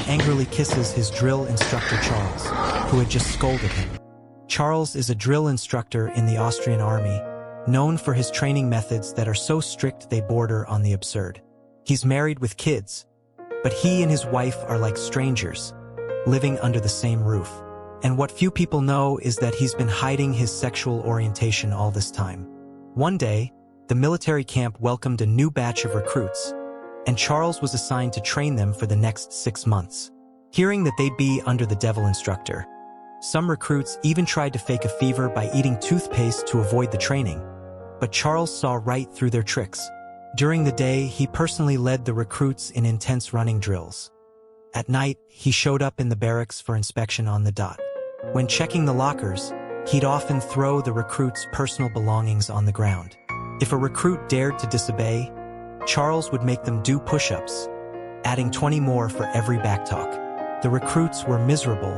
angrily kisses his drill instructor Charles, who had just scolded him. Charles is a drill instructor in the Austrian army, known for his training methods that are so strict they border on the absurd. He's married with kids, but he and his wife are like strangers, living under the same roof. And what few people know is that he's been hiding his sexual orientation all this time. One day, the military camp welcomed a new batch of recruits, and Charles was assigned to train them for the next 6 months. Hearing that they'd be under the devil instructor, some recruits even tried to fake a fever by eating toothpaste to avoid the training. But Charles saw right through their tricks. During the day, he personally led the recruits in intense running drills. At night, he showed up in the barracks for inspection on the dot. When checking the lockers, he'd often throw the recruits' personal belongings on the ground. If a recruit dared to disobey, Charles would make them do push-ups, adding 20 more for every backtalk. The recruits were miserable,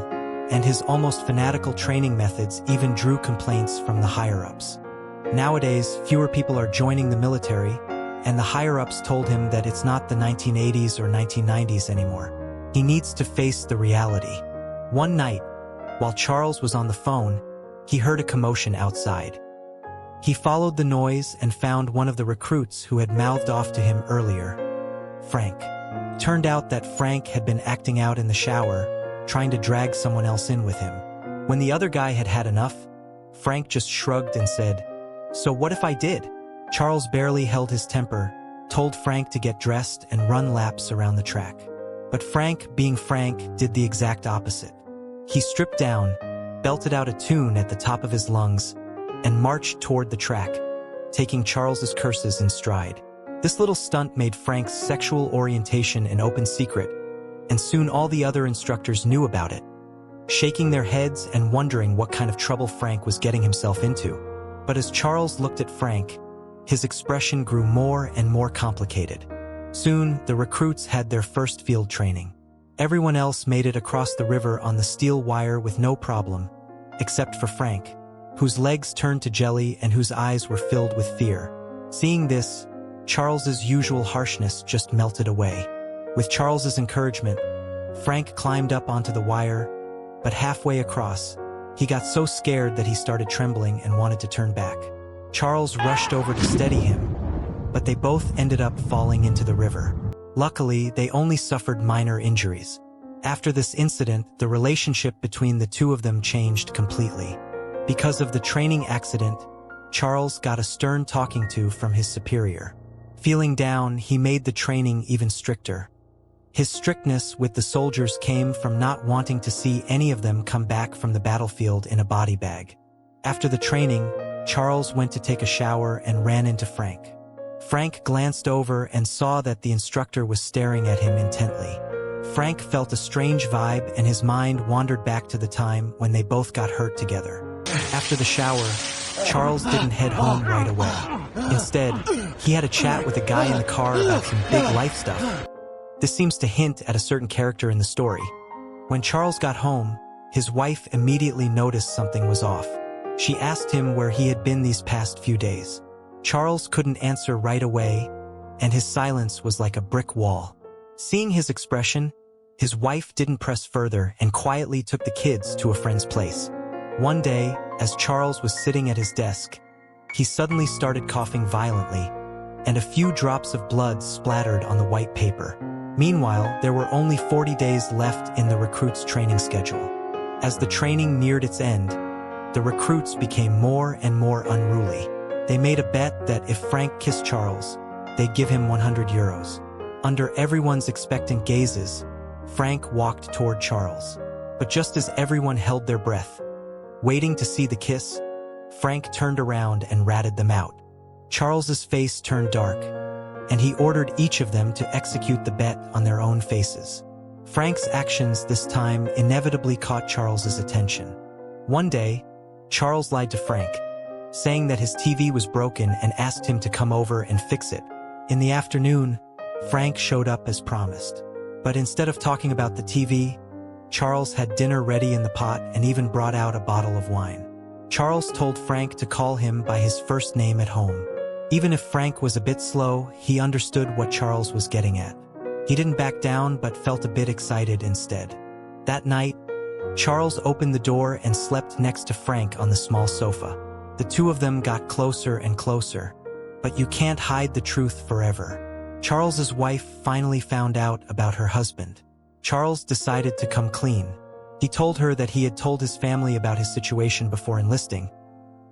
and his almost fanatical training methods even drew complaints from the higher-ups. Nowadays, fewer people are joining the military, and the higher-ups told him that it's not the 1980s or 1990s anymore. He needs to face the reality. One night, while Charles was on the phone, he heard a commotion outside. He followed the noise and found one of the recruits who had mouthed off to him earlier, Frank. Turned out that Frank had been acting out in the shower, trying to drag someone else in with him. When the other guy had had enough, Frank just shrugged and said, "So what if I did?" Charles barely held his temper, told Frank to get dressed and run laps around the track. But Frank, being Frank, did the exact opposite. He stripped down, belted out a tune at the top of his lungs, and marched toward the track, taking Charles's curses in stride. This little stunt made Frank's sexual orientation an open secret, and soon all the other instructors knew about it, shaking their heads and wondering what kind of trouble Frank was getting himself into. But as Charles looked at Frank, his expression grew more and more complicated. Soon, the recruits had their first field training. Everyone else made it across the river on the steel wire with no problem, except for Frank, whose legs turned to jelly and whose eyes were filled with fear. Seeing this, Charles's usual harshness just melted away. With Charles's encouragement, Frank climbed up onto the wire, but halfway across, he got so scared that he started trembling and wanted to turn back. Charles rushed over to steady him, but they both ended up falling into the river. Luckily, they only suffered minor injuries. After this incident, the relationship between the two of them changed completely. Because of the training accident, Charles got a stern talking to from his superior. Feeling down, he made the training even stricter. His strictness with the soldiers came from not wanting to see any of them come back from the battlefield in a body bag. After the training, Charles went to take a shower and ran into Frank. Frank glanced over and saw that the instructor was staring at him intently. Frank felt a strange vibe and his mind wandered back to the time when they both got hurt together. After the shower, Charles didn't head home right away. Instead, he had a chat with a guy in the car about some big life stuff. This seems to hint at a certain character in the story. When Charles got home, his wife immediately noticed something was off. She asked him where he had been these past few days. Charles couldn't answer right away, and his silence was like a brick wall. Seeing his expression, his wife didn't press further and quietly took the kids to a friend's place. One day, as Charles was sitting at his desk, he suddenly started coughing violently, and a few drops of blood splattered on the white paper. Meanwhile, there were only 40 days left in the recruits' training schedule. As the training neared its end, the recruits became more and more unruly. They made a bet that if Frank kissed Charles, they'd give him 100 euros. Under everyone's expectant gazes, Frank walked toward Charles. But just as everyone held their breath, waiting to see the kiss, Frank turned around and ratted them out. Charles's face turned dark, and he ordered each of them to execute the bet on their own faces. Frank's actions this time inevitably caught Charles's attention. One day, Charles lied to Frank, saying that his TV was broken and asked him to come over and fix it. In the afternoon, Frank showed up as promised. But instead of talking about the TV, Charles had dinner ready in the pot and even brought out a bottle of wine. Charles told Frank to call him by his first name at home. Even if Frank was a bit slow, he understood what Charles was getting at. He didn't back down but felt a bit excited instead. That night, Charles opened the door and slept next to Frank on the small sofa. The two of them got closer and closer. But you can't hide the truth forever. Charles's wife finally found out about her husband. Charles decided to come clean. He told her that he had told his family about his situation before enlisting,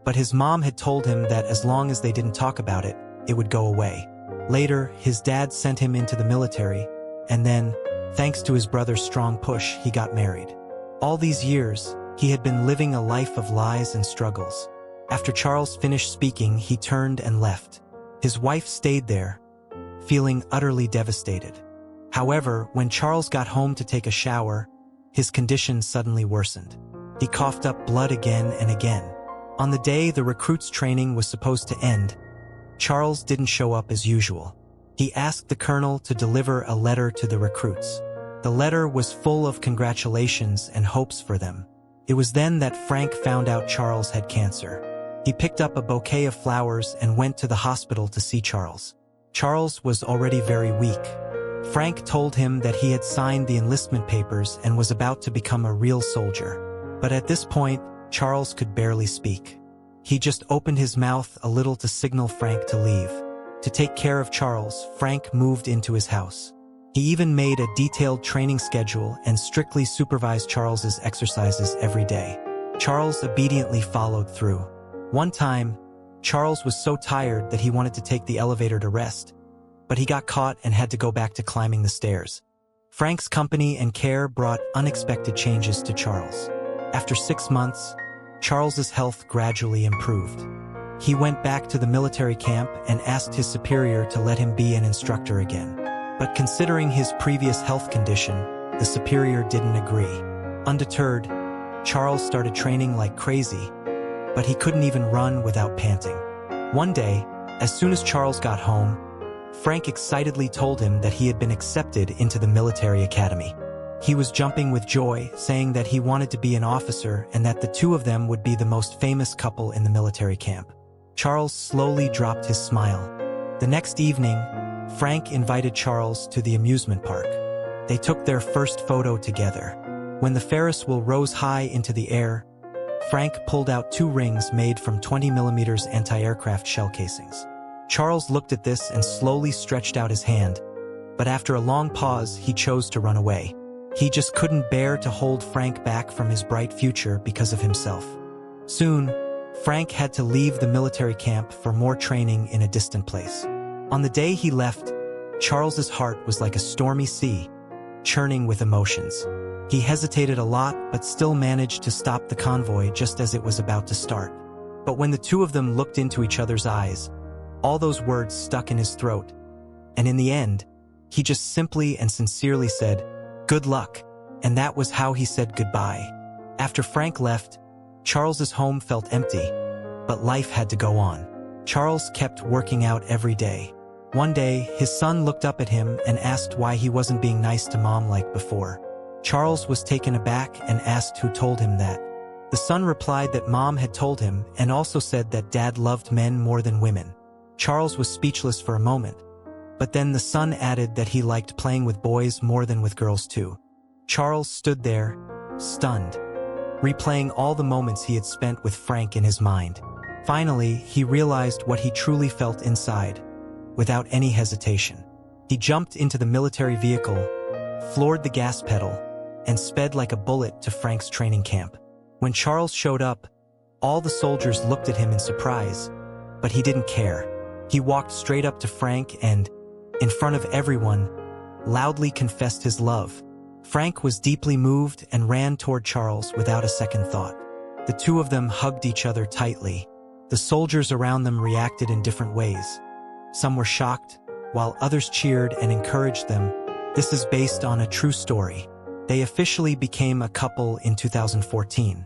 but his mom had told him that as long as they didn't talk about it, it would go away. Later, his dad sent him into the military, and then, thanks to his brother's strong push, he got married. All these years, he had been living a life of lies and struggles. After Charles finished speaking, he turned and left. His wife stayed there, feeling utterly devastated. However, when Charles got home to take a shower, his condition suddenly worsened. He coughed up blood again and again. On the day the recruits' training was supposed to end, Charles didn't show up as usual. He asked the colonel to deliver a letter to the recruits. The letter was full of congratulations and hopes for them. It was then that Frank found out Charles had cancer. He picked up a bouquet of flowers and went to the hospital to see Charles. Charles was already very weak. Frank told him that he had signed the enlistment papers and was about to become a real soldier. But at this point, Charles could barely speak. He just opened his mouth a little to signal Frank to leave. To take care of Charles, Frank moved into his house. He even made a detailed training schedule and strictly supervised Charles's exercises every day. Charles obediently followed through. One time, Charles was so tired that he wanted to take the elevator to rest, but he got caught and had to go back to climbing the stairs. Frank's company and care brought unexpected changes to Charles. After 6 months, Charles's health gradually improved. He went back to the military camp and asked his superior to let him be an instructor again. But considering his previous health condition, the superior didn't agree. Undeterred, Charles started training like crazy, but he couldn't even run without panting. One day, as soon as Charles got home, Frank excitedly told him that he had been accepted into the military academy. He was jumping with joy, saying that he wanted to be an officer and that the two of them would be the most famous couple in the military camp. Charles slowly dropped his smile. The next evening, Frank invited Charles to the amusement park. They took their first photo together. When the Ferris wheel rose high into the air, Frank pulled out 2 rings made from 20mm anti-aircraft shell casings. Charles looked at this and slowly stretched out his hand, but after a long pause, he chose to run away. He just couldn't bear to hold Frank back from his bright future because of himself. Soon, Frank had to leave the military camp for more training in a distant place. On the day he left, Charles's heart was like a stormy sea, churning with emotions. He hesitated a lot but still managed to stop the convoy just as it was about to start. But when the two of them looked into each other's eyes, all those words stuck in his throat, and in the end, he just simply and sincerely said, "Good luck," and that was how he said goodbye. After Frank left, Charles's home felt empty, but life had to go on. Charles kept working out every day. One day, his son looked up at him and asked why he wasn't being nice to Mom like before. Charles was taken aback and asked who told him that. The son replied that Mom had told him and also said that Dad loved men more than women. Charles was speechless for a moment, but then the son added that he liked playing with boys more than with girls too. Charles stood there, stunned, replaying all the moments he had spent with Frank in his mind. Finally, he realized what he truly felt inside, without any hesitation. He jumped into the military vehicle, floored the gas pedal, and sped like a bullet to Frank's training camp. When Charles showed up, all the soldiers looked at him in surprise, but he didn't care. He walked straight up to Frank and, in front of everyone, loudly confessed his love. Frank was deeply moved and ran toward Charles without a second thought. The two of them hugged each other tightly. The soldiers around them reacted in different ways. Some were shocked, while others cheered and encouraged them. This is based on a true story. They officially became a couple in 2014.